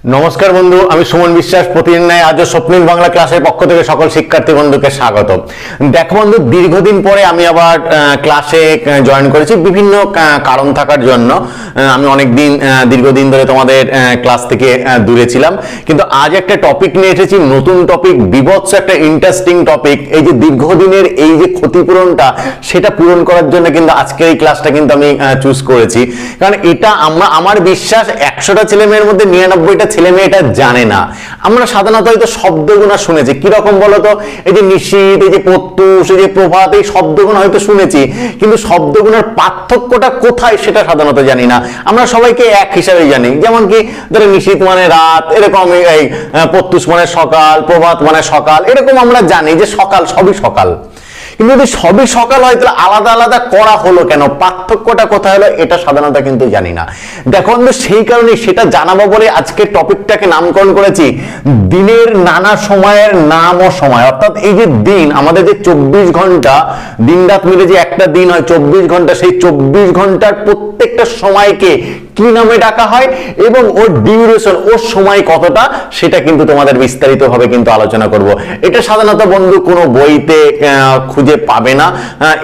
নমস্কার বন্ধু, আমি সুমন বিশ্বাস। প্রতিদিন ন্যায় আজও স্বপ্নিল বাংলা ক্লাসের পক্ষ থেকে সকল শিক্ষার্থী বন্ধুকে স্বাগত। দেখো বন্ধু, দীর্ঘদিন পরে আমি আবার ক্লাসে জয়েন করেছি বিভিন্ন কারণ থাকার জন্য। আমি অনেকদিন দীর্ঘদিন ধরে তোমাদের ক্লাস থেকে দূরে ছিলাম, কিন্তু আজ একটা টপিক নিয়ে এসেছি, নতুন টপিক, বিভৎস একটা ইন্টারেস্টিং টপিক। এই যে দীর্ঘদিনের এই যে ক্ষতিপূরণটা, সেটা পূরণ করার জন্য কিন্তু আজকের এই ক্লাসটা কিন্তু আমি চুজ করেছি। কারণ এটা আমার বিশ্বাস 100টা ছেলে মেয়ের মধ্যে 99টা ছেলে মেয়ে এটা জানে না। আমরা সাধারণত হয়তো শব্দগুলো শুনেছি, কিরকম বলতো, এই যে নিশীথ, এই যে প্রত্যুষ, এই যে প্রভাত, এই শব্দগুলো হয়তো শুনেছি, কিন্তু শব্দগুলোর পার্থক্যটা কোথায় সেটা সাধারণত জানি না। আমরা সবাইকে এক হিসাবে জানি, যেমন কি ধরো নিশীথ মানে রাত, এরকম এই প্রত্যুষ মানে সকাল, প্রভাত মানে সকাল, এরকম আমরা জানি যে সকাল, সবই সকাল। কিন্তু যদি সবই সকাল হয় তাহলে আলাদা আলাদা করা হলো কেন, পার্থক্যটা কোথায় হলো, এটা সাধারণত কিন্তু জানি না। দেখো বন্ধু, সেই কারণে সেটা জানাবো বলে আজকে টপিকটাকে নামকরণ করেছি দিনের নানা সময়ের নাম ও সময়। অর্থাৎ এই যে দিন, আমাদের যে 24 ঘন্টা দিন রাত মিলে যে একটা দিন হয় 24 ঘন্টা, সেই 24 ঘন্টার প্রত্যেকটা সময়কে কি নামে ডাকা হয় এবং ওর ডিউরেশন, ওর সময় কতটা, সেটা কিন্তু তোমাদের বিস্তারিতভাবে কিন্তু আলোচনা করব। এটা সাধারণত বন্ধু কোনো বইতে খুঁজে পাবে না,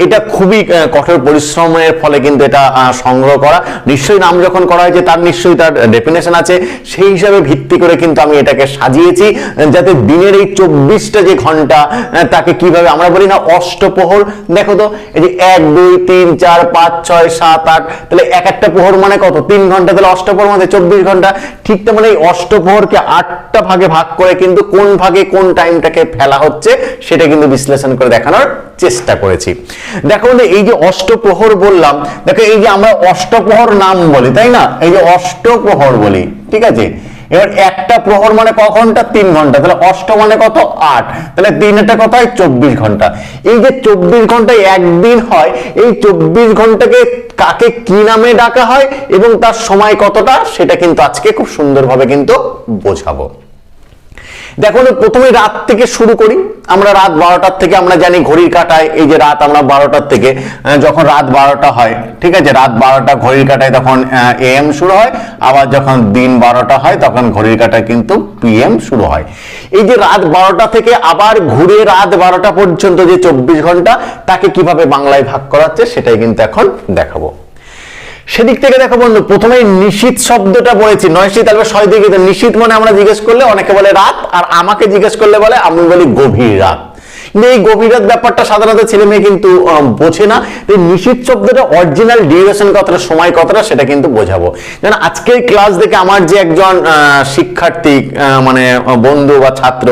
এটা খুবই কঠোর পরিশ্রমের ফলে কিন্তু এটা সংগ্রহ করা। নিশ্চয়ই নাম যখন করা হয়েছে তার নিশ্চয়ই তার ডেফিনেশন আছে, সেই হিসাবে ভিত্তি করে কিন্তু আমি এটাকে সাজিয়েছি, যাতে দিনের এই 24টা যে ঘন্টা তাকে কিভাবে আমরা বলি না অষ্টপ্রহর। দেখো তো, এই যে 1 2 3 4 5 6 7 8, তাহলে এক একটা প্রহর মানে কত, 3 ঘন্টা, তাহলে অষ্টপ্রহর মানে 24 ঘন্টা। ঠিক তেমন এই অষ্টপ্রহরকে 8টা ভাগে ভাগ করে কিন্তু কোন ভাগে কোন টাইমটাকে ফেলা হচ্ছে সেটা কিন্তু বিশ্লেষণ করে দেখানোর চেষ্টা করেছি। দেখো বন্ধু, এই যে অষ্টপ্রহর বললাম, দেখো এই যে আমরা অষ্টপ্রহর নাম বলি, তাই না, এই যে অষ্টপ্রহর বলি, ঠিক আছে। এবার একটা প্রহর মানে ক ঘন্টা, 3 ঘন্টা, তাহলে অষ্ট মানে কত, 8, তাহলে 3 কত হয়, 24 ঘন্টা। এই যে 24 ঘন্টায় একদিন হয়, এই 24 ঘন্টাকে কাকে কি নামে ডাকা হয় এবং তার সময় কতটা, সেটা কিন্তু আজকে খুব সুন্দরভাবে কিন্তু বোঝাবো। দেখো প্রথমে রাত থেকে শুরু করি। আমরা রাত 12টার থেকে আমরা জানি ঘড়ির কাঁটায়, এই যে রাত আমরা 12টার থেকে, যখন রাত 12টা হয়, ঠিক আছে, রাত 12টা ঘড়ির কাঁটায় তখন AM শুরু হয়, আবার যখন দিন 12টা হয় তখন ঘড়ির কাঁটায় কিন্তু PM শুরু হয়। এই যে রাত 12টা থেকে আবার ঘুরে রাত 12টা পর্যন্ত যে 24 ঘন্টা, তাকে কিভাবে বাংলায় ভাগ করা হচ্ছে সেটাই কিন্তু এখন দেখাবো। সেদিক থেকে দেখো বন্ধু, প্রথমে নিশীথ শব্দটা বলেছি, নয়শীত তাহলে 6 দিকে। নিশীথ মানে আমরা জিজ্ঞেস করলে অনেকে বলে রাত, আর আমাকে জিজ্ঞেস করলে বলে, আমি বলি গভীর রাত। কিন্তু এই গভীর রাত ব্যাপারটা সাধারণত ছেলে মেয়ে কিন্তু বোঝে না। নিশীথ শব্দটা অরিজিনাল ডিউরেশন কতটা, সময় কতটা, সেটা কিন্তু বোঝাবো। যেন আজকের ক্লাস দেখে আমার যে একজন শিক্ষার্থী মানে বন্ধু বা ছাত্র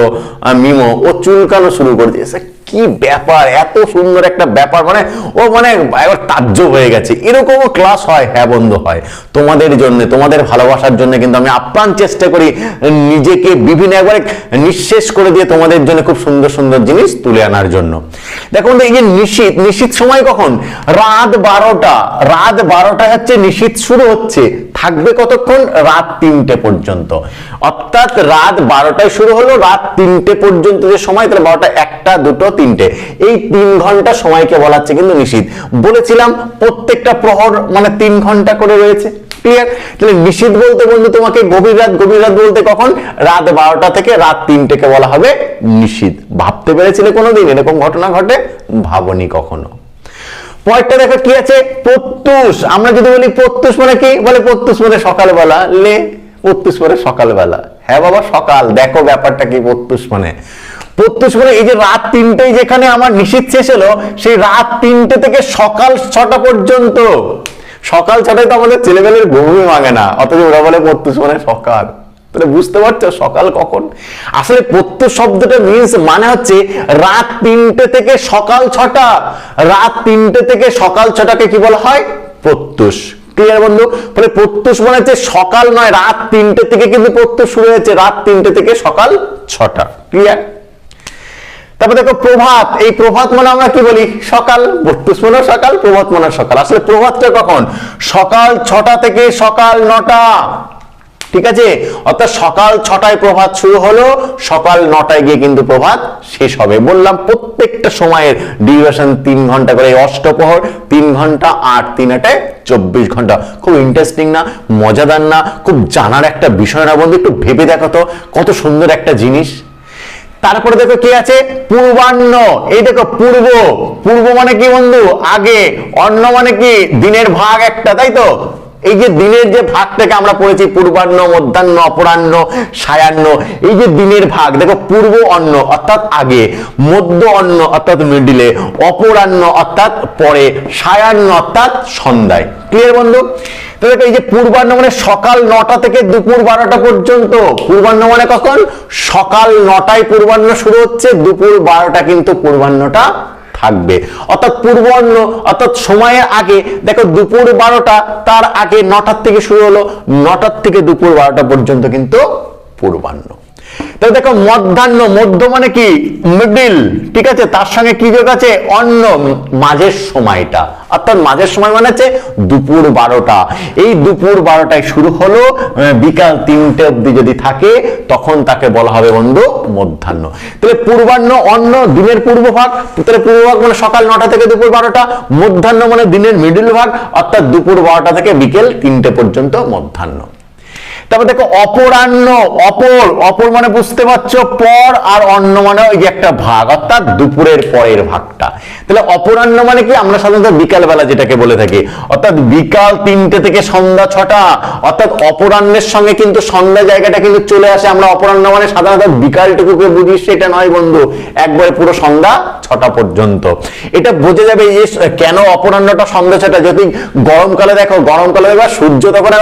মিমো, ও চুলকানো শুরু করে দিয়েছে। কি ব্যাপার, এত সুন্দর একটা ব্যাপার, মানে ও মানে একবার তাজ্জব হয়ে গেছে। এরকমও ক্লাস হয়? হ্যাঁ বন্ধু, হয়। তোমাদের জন্য, তোমাদের ভালোবাসার জন্য কিন্তু আমি আপ্রাণ চেষ্টা করি নিজেকে বিভিন্ন একবারে নিঃশেষ করে দিয়ে তোমাদের জন্য খুব সুন্দর সুন্দর জিনিস তুলে আনার জন্য। দেখো এই যে নিশীথ, নিশীথ সময় কখন, রাত 12টা। রাত 12টায় হচ্ছে নিশীথ শুরু হচ্ছে, থাকবে কতক্ষণ, রাত 3টে পর্যন্ত। অর্থাৎ রাত 12টায় শুরু হলো, রাত 3টে পর্যন্ত যে সময়, তাহলে 12টা, 1টা 2টো 3টে, এই 3 ঘন্টা সময়কে বলা হচ্ছে কিন্তু নিশীথ। বলেছিলাম প্রত্যেকটা প্রহর মানে 3 ঘন্টা করে রয়েছে, ক্লিয়ার। তাহলে নিশীথ বলতে বন্ধু তোমাকে গভীর রাত, গভীর রাত বলতে কখন, রাত 12টা থেকে রাত 3টেকে বলা হবে নিশীথ। ভাবতে পেরেছিলে কোনোদিন এরকম ঘটনা ঘটে? ভাবনি কখনো। পরেরটা দেখো কি আছে, প্রত্যুষ। আমরা যদি বলি প্রত্যুষ মানে কি, বলে প্রত্যুষ মানে সকালবেলা। লে, প্রত্যুষ মানে সকালবেলা। হ্যাঁ বাবা, সকাল। দেখো ব্যাপারটা কি, প্রত্যুষ মানে, প্রত্যুষ মানে এই যে রাত 3টায় যেখানে আমার নিশীথ শেষ হলো, সেই রাত 3টে থেকে সকাল 6টা পর্যন্ত। সকাল 6টায় তো আমাদের ছেলেবেলের ঘুমই ভাঙে না, অথচ ওরা বলে প্রত্যুষ মানে সকাল। তাহলে বুঝতে পারছো সকাল কখন। আসলে প্রত্যুষ শব্দটা মিন্স মানে হচ্ছে রাত 3টে থেকে সকাল 6টা। রাত 3টে থেকে সকাল 6টাকে কি বলা হয়, প্রত্যুষ। ক্লিয়ার বন্ধু? ফলে প্রত্যুষ মানে হচ্ছে সকাল নয়, রাত 3টে থেকে কিন্তু প্রত্যুষ শুরু হয়েছে, রাত 3টে থেকে সকাল 6টা। ক্লিয়ার? তারপর দেখো প্রভাত। এই প্রভাত মানে আমরা কি বলি, সকাল। প্রত্যুষ মানে সকাল, প্রভাত মানে সকাল। আসলে প্রভাতটা কখন, সকাল 6টা থেকে সকাল 9টা। ঠিক আছে, অর্থাৎ সকাল 6টায় প্রভাত শুরু হলো, সকাল 9টায় গিয়ে কিন্তু প্রভাত শেষ হবে। বললাম প্রত্যেকটা সময়ের ডিউরেশন 3 ঘন্টা করে, অষ্টপ্রহর 3 ঘন্টা, 8 3 8 24 ঘন্টা। খুব ইন্টারেস্টিং না, মজাদার না, খুব জানার একটা বিষয় না বন্ধু? একটু ভেবে দেখো তো, কত সুন্দর একটা জিনিস। তারপরে দেখো কি আছে, পূর্বাহ্ন। এই দেখো পূর্ব, পূর্ব মানে কি বন্ধু? আগে। অন্ন মানে কি? দিনের ভাগ একটা, তাই তো? এই যে দিনের যে ভাগটাকে আমরা পড়েছি, পূর্বাহ্ন, মধ্যাহ্ন, অপরাহ্ন, সায়াহ্ন, এই যে দিনের ভাগ, দেখো পূর্ব অন্ন অর্থাৎ আগে, মধ্য অন্ন অর্থাৎ মিডিলে, অপরাহ্ন অর্থাৎ পরে, সায়াহ্ন অর্থাৎ সন্ধ্যায়। ক্লিয়ার বন্ধু? তো দেখো এই যে পূর্বাহ্ন মানে সকাল 9টা থেকে দুপুর 12টা পর্যন্ত। পূর্বাহ্ন মানে কখন? সকাল 9টায় পূর্বাহ্ন শুরু হচ্ছে, দুপুর 12টা কিন্তু পূর্বাহ্নটা থাকবে। অর্থাৎ পূর্বাহ্ন অর্থাৎ সময়ের আগে, দেখো দুপুর 12টা, তার আগে 9টার থেকে শুরু হলো, 9টার থেকে দুপুর 12টা পর্যন্ত কিন্তু পূর্বাহ্ন। তাহলে দেখো মধ্যাহ্ন, মধ্য মানে কি? মিডিল, ঠিক আছে, তার সঙ্গে কি যোগ আছে? অন্ন, মাঝের সময়টা, অর্থাৎ মাঝের সময় মানে হচ্ছে দুপুর 12টা। এই দুপুর 12টায় শুরু হলো, বিকাল 3টে অবধি যদি থাকে তখন তাকে বলা হবে বন্ধু মধ্যাহ্ন। তাহলে পূর্বাহ্ন, অন্ন, দিনের পূর্ব ভাগ, তাহলে পূর্ব ভাগ মানে সকাল 9টা থেকে দুপুর 12টা, মধ্যাহ্ন মানে দিনের মিডিল ভাগ, অর্থাৎ দুপুর 12টা থেকে বিকেল 3টে পর্যন্ত মধ্যাহ্ন। তারপর দেখো অপরাহ্ন, অপর, অপর মানে বুঝতে পারছো পর, আর অন্ন মানে ওই যে একটা ভাগ, অর্থাৎ দুপুরের পরের ভাগটা। তাহলে অপরাহ্ন মানে কি? আমরা সাধারণত বিকাল বেলা যেটাকে বলে থাকি, অর্থাৎ বিকাল 3টে থেকে সন্ধ্যা 6টা, অর্থাৎ অপরাহ্নের সঙ্গে কিন্তু সন্ধ্যা জায়গাটা কিন্তু চলে আসে। আমরা অপরাহ্ন মানে সাধারণত বিকালটুকুকে বুঝি, সেটা নয় বন্ধু, একবারে পুরো সন্ধ্যা 6টা পর্যন্ত। এটা বোঝা যাবে যে কেন অপরাহ্নটা সন্ধ্যা 6টা। যদি গরমকালে দেখো, গরমকালে দেখো সূর্য তখন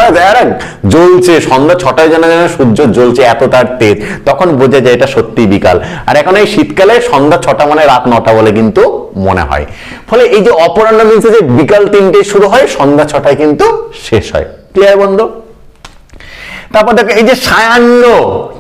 জ্বলছে, সন্ধ্যা 6টায় জানা যায় সূর্য জ্বলছে, এত তার তেজ, তখন বোঝা যায় এটা সত্যি বিকাল। আর এখন এই শীতকালে সন্ধ্যা 6টা মানে রাত 9টা বলে কিন্তু মনে হয়। ফলে এই যে অপরাহ্ন মিলছে যে বিকাল 3টে শুরু হয়, সন্ধ্যা 6টায় কিন্তু শেষ হয়। ক্লিয়ার বন্ধু? তারপর দেখো এই যে সায়াহ্ন,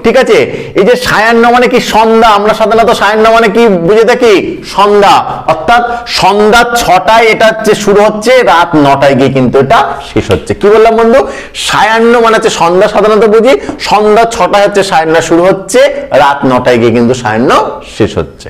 ঠিক আছে, এই যে সায়াহ্ন মানে কি? সন্ধ্যা। আমরা সাধারণত সায়াহ্ন মানে কি বুঝে থাকি? সন্ধ্যা, অর্থাৎ সন্ধ্যা 6টায় এটা হচ্ছে শুরু হচ্ছে, রাত 9টায় গিয়ে কিন্তু এটা শেষ হচ্ছে। কি বললাম বন্ধু? সায়াহ্ন মানে হচ্ছে সন্ধ্যা সাধারণত বুঝি, সন্ধ্যা 6টায় হচ্ছে সায়াহ্ন শুরু হচ্ছে, রাত 9টায় গিয়ে কিন্তু সায়াহ্ন শেষ হচ্ছে।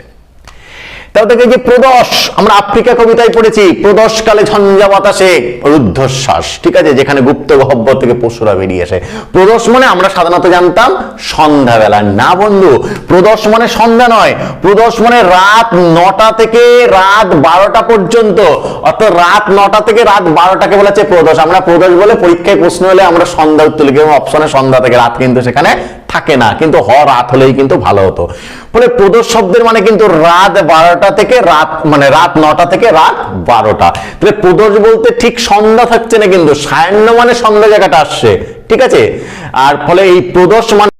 তারপর দেখো যে প্রদোষ, আমরা আফ্রিকা কবিতায় পড়েছি, প্রদোষ কালে ঝঞ্ঝা বাতাসে রুদ্ধশ্বাস, ঠিক আছে, যেখানে গুপ্ত গহ্বর থেকে পশুরা বেরিয়ে আসে। প্রদোষ মানে আমরা সাধারণত জানতাম সন্ধ্যাবেলা, না বন্ধু, প্রদোষ মানে সন্ধ্যা নয়, প্রদোষ মানে রাত 9টা থেকে রাত 12টা পর্যন্ত, অর্থাৎ রাত 9টা থেকে রাত 12টাকে বলা হচ্ছে প্রদোষ। আমরা প্রদোষ বলে পরীক্ষায় প্রশ্ন হলে আমরা সন্ধ্যা উত্তর লিখি, অপশনে সন্ধ্যা থেকে রাত কিন্তু সেখানে থাকে না, কিন্তু রাত হলেই কিন্তু ভালো হতো। ফলে প্রদোষ শব্দের মানে কিন্তু রাত 12টা থেকে রাত, মানে রাত 9টা থেকে রাত 12টা। তাহলে প্রদোষ বলতে ঠিক সন্ধ্যা থাকছে না, কিন্তু সায়াহ্ন মানে সন্ধ্যা জায়গাটা আসছে, ঠিক আছে। আর ফলে এই প্রদোষ মানে